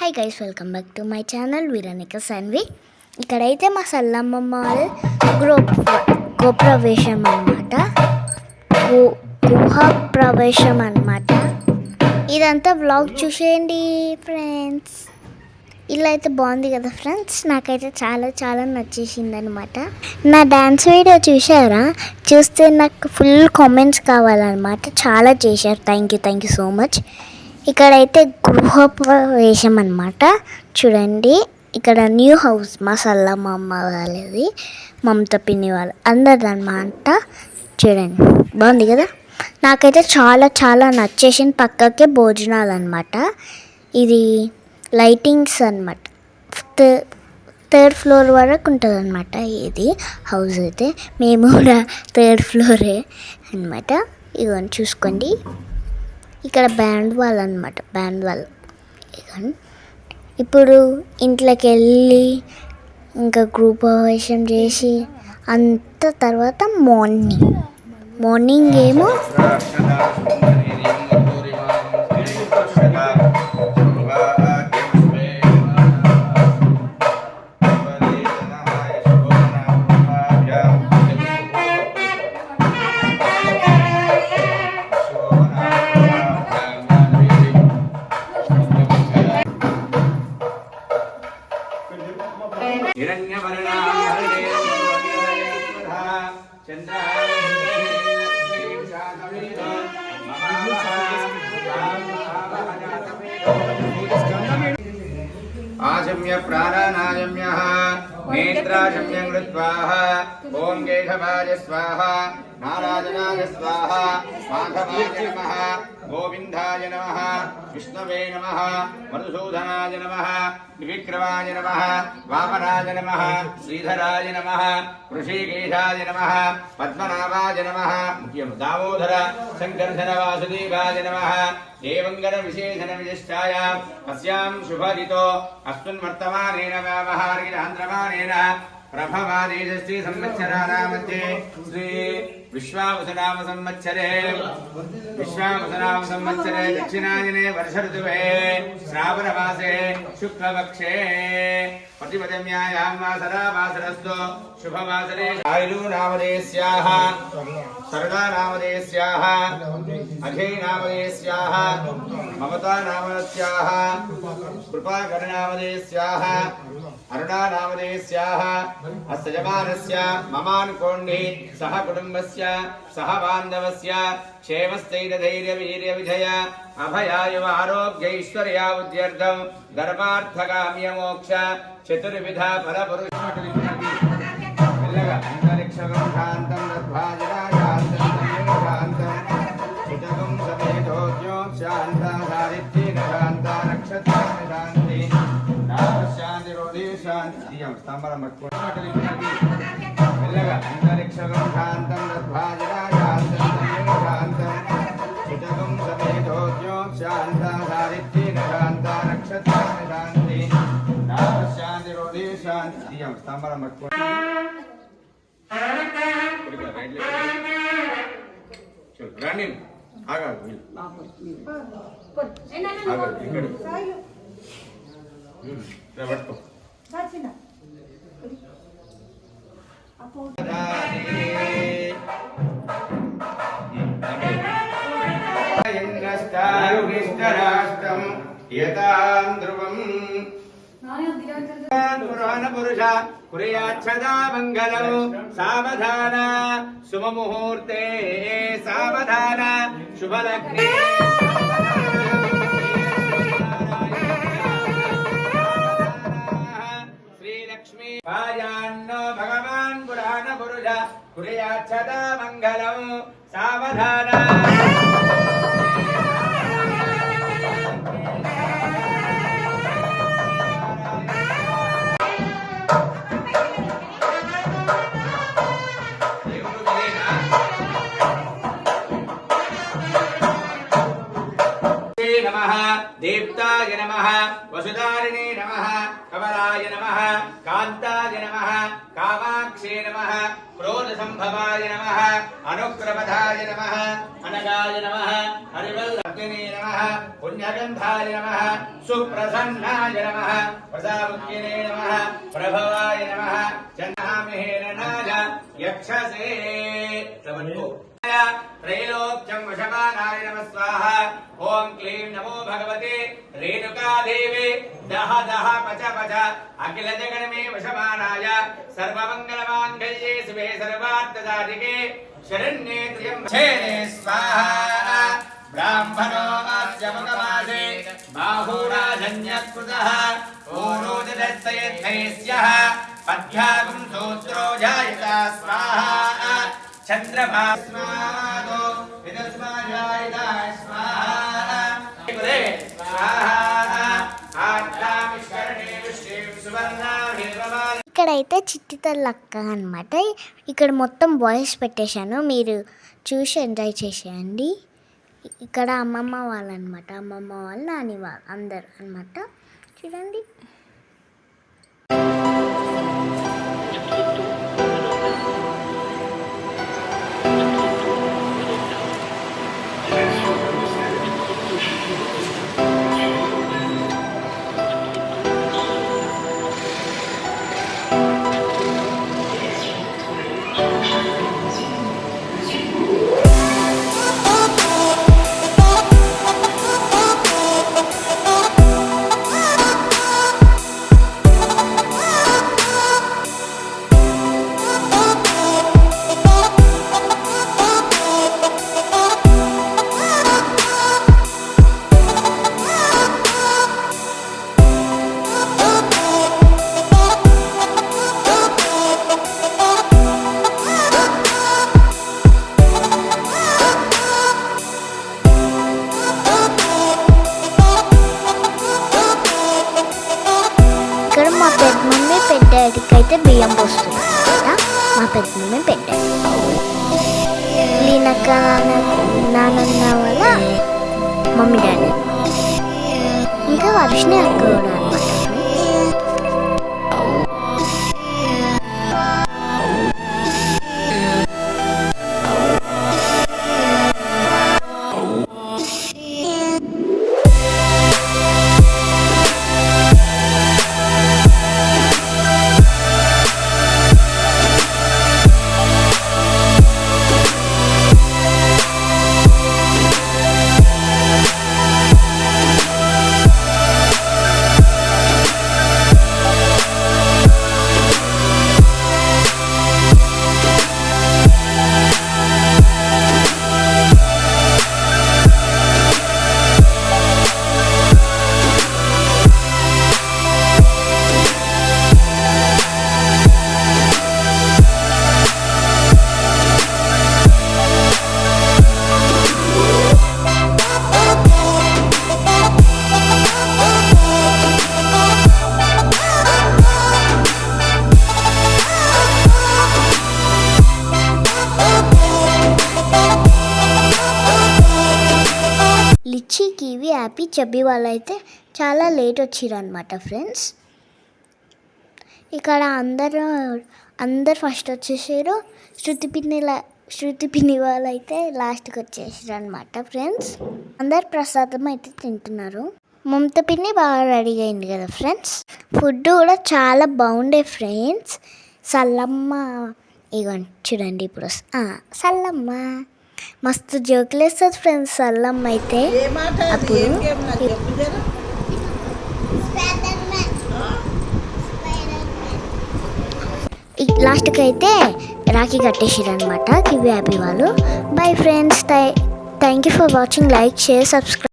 Hi guys, welcome back to my channel వీరనిక సన్వి. ఇక్కడైతే మా సల్లమ్మమ్మ గృహప్రవేశం అనమాట, గుహ ప్రవేశం అనమాట. ఇదంతా వ్లాగ్ చూసేయండి ఫ్రెండ్స్. ఇలా అయితే బాగుంది కదా ఫ్రెండ్స్, నాకైతే చాలా చాలా నచ్చేసింది అనమాట. నా డ్యాన్స్ వీడియో చూసారా? చూస్తే నాకు ఫుల్ కామెంట్స్ కావాలన్నమాట. చాలా చేశారు. Thank you so much. ఇక్కడైతే గృహప్రవేశం అనమాట. చూడండి, ఇక్కడ న్యూ హౌస్ మా సల్లమ్మ వాళ్ళది, మమత పిన్ని వాళ్ళు అందరిది అనమాట. చూడండి, బాగుంది కదా. నాకైతే చాలా చాలా నచ్చేసింది. పక్కకే భోజనాలు అనమాట. ఇది లైటింగ్స్ అనమాట. థర్డ్ ఫ్లోర్ వరకు ఉంటుంది అనమాట ఇది హౌస్. అయితే మేము కూడా థర్డ్ ఫ్లోరే అనమాట. ఇవన్నీ చూసుకోండి. ఇక్కడ బ్యాండ్ వాళ్ళు అనమాట, బ్యాండ్ వాళ్ళు. ఇప్పుడు ఇంట్లోకి వెళ్ళి ఇంకా గృహప్రవేశం చేసి అంత తర్వాత మార్నింగ్ ఏమో आशम्य प्राणानायम्य नेत्राशम्य कृत्वा ओम केशवाय स्वाहा नारायणाय स्वाहा माधवाय नमः गोविंदाय नमः विष्णवे नमः मधुसूदनाय नमः त्रिविक्रमाय नमः वामनाय नमः श्रीधराय नमः ऋषिकेशाय नमः पद्मनाभाय नमः दामोदर शंकरधर वासुदेवाय नमः देवंगर विशेषण विशिष्टाय अस्यां शुभदितो अस्मिन् वर्तमानेन व्यावहारिकान्द्रमानेन प्रभवादेशस्त्री संवत्सराणामध्ये श्री विश्वावसुनाम संवत्सरे दक्षिणायने वर्ष ऋतुवे श्रावण मासे शुक्लपक्षे प्रतिपदम्यायां वासरावासरस्तु शुभवासरे आयु नामधेयस्याः सरदा नामधेयस्याः अघे नामधेयस्याः ममता नामधेयस्याः कृपाकर नामधेयस्याः अरुणा नामधेयस्याः अस्य जमानस्य ममानुकोण्डी सह कुटुम्बस्य सह बान्धवस्य क्षेमस्थैर्यधैर्यवीर्यविजय अभयायुव आरोग्यैश्वर्या उद्यर्थं धर्मार्थकाम्य मोक्ष चतुर्विधा రండి ఆగాలి పట్టుకో ఇంద్రస్తాయుగిష్టరాష్ట్రం యతాం ధ్రువం పురాణ పురుష కుర్యాచ్చదా మంగళం సావధాన శుభముహూర్తే సావధాన శుభలగ్నే శ్రీలక్ష్మీ పాయాన్నో భగవాన్ పురాణ పురుష కుర్యాచ్చదా మంగళం సావధాన देवताय नमः वसुधारिणे नमः कमलाय नमः कान्ताय नमः कामाक्षे नमः क्रोधसंभवाय नमः अनुग्रपथाय नमः अनगाय नमः हरिवल्लभ्यने नमः पुण्यगन्धाय नमः सुप्रसन्नाय नमः प्रसामुख्यने नमः प्रभवाय नमः चन्नामहेरणाय यक्षसे त्रैलोक्यं वशमानाय नमः स्वाहा ओम क्लीं नमो भगवते रेणुकादेवी दह दह पच पच अखिल जगन्मे वशमानाय सर्वमंगलमांगल्ये शिवे सर्वार्थसाधिके शरण्ये त्र्यम्बके स्वाहा ब्राह्मणो अस्य मुखमासे बाहुराजन्यकृतः पूर्वोदितस्तयद्धैस्यः पद्भ्यागं सूत्रो जायता स्वाहा चंद्रमा स्वाहा विदस्माजायता स्वाहा स्वाहा आत्माविष्करणे विश्वें सुवर्णाभिर्वमानि ఇక్కడైతే చిట్టి తల్లి అక్క అనమాట. ఇక్కడ మొత్తం వాయిస్ పెట్టేశాను, మీరు చూసి ఎంజాయ్ చేసేయండి. ఇక్కడ అమ్మమ్మ వాళ్ళు అనమాట, అమ్మమ్మ వాళ్ళు నాని వాళ్ళు అందరు అనమాట. చూడండి. అయితే బియ్యం పోస్తుంది మా పెద్ద మమ్మీ పెట్టారు. లీనక్క నాన్న వల్ల మమ్మీ డాడీ ఇంకా వర్షిణి అక్క కూడా అనమాట. లిచ్చి కివి యాపీ చబ్బి వాళ్ళు అయితే చాలా లేట్ వచ్చిర్రు అనమాట ఫ్రెండ్స్. ఇక్కడ అందరు ఫస్ట్ వచ్చేసారు. శృతి పిన్ని వాళ్ళు అయితే లాస్ట్కి వచ్చేసారు అనమాట ఫ్రెండ్స్. అందరు ప్రసాదం అయితే తింటున్నారు. మమత పిన్ని బాగా రెడీ అయింది కదా ఫ్రెండ్స్. ఫుడ్ కూడా చాలా బాగుండే ఫ్రెండ్స్. సల్లమ్మ ఇగోండి చూడండి ఇప్పుడు సల్లమ్మ మస్తు జోకులు వేస్తుంది ఫ్రెండ్స్ సల్లమ్మ అయితే. అప్పుడు లాస్ట్కి అయితే రాఖీ కట్టేసారు అనమాట కివి హ్యాపీ వాళ్ళు. Bye friends, thank you for watching. Like, share, subscribe.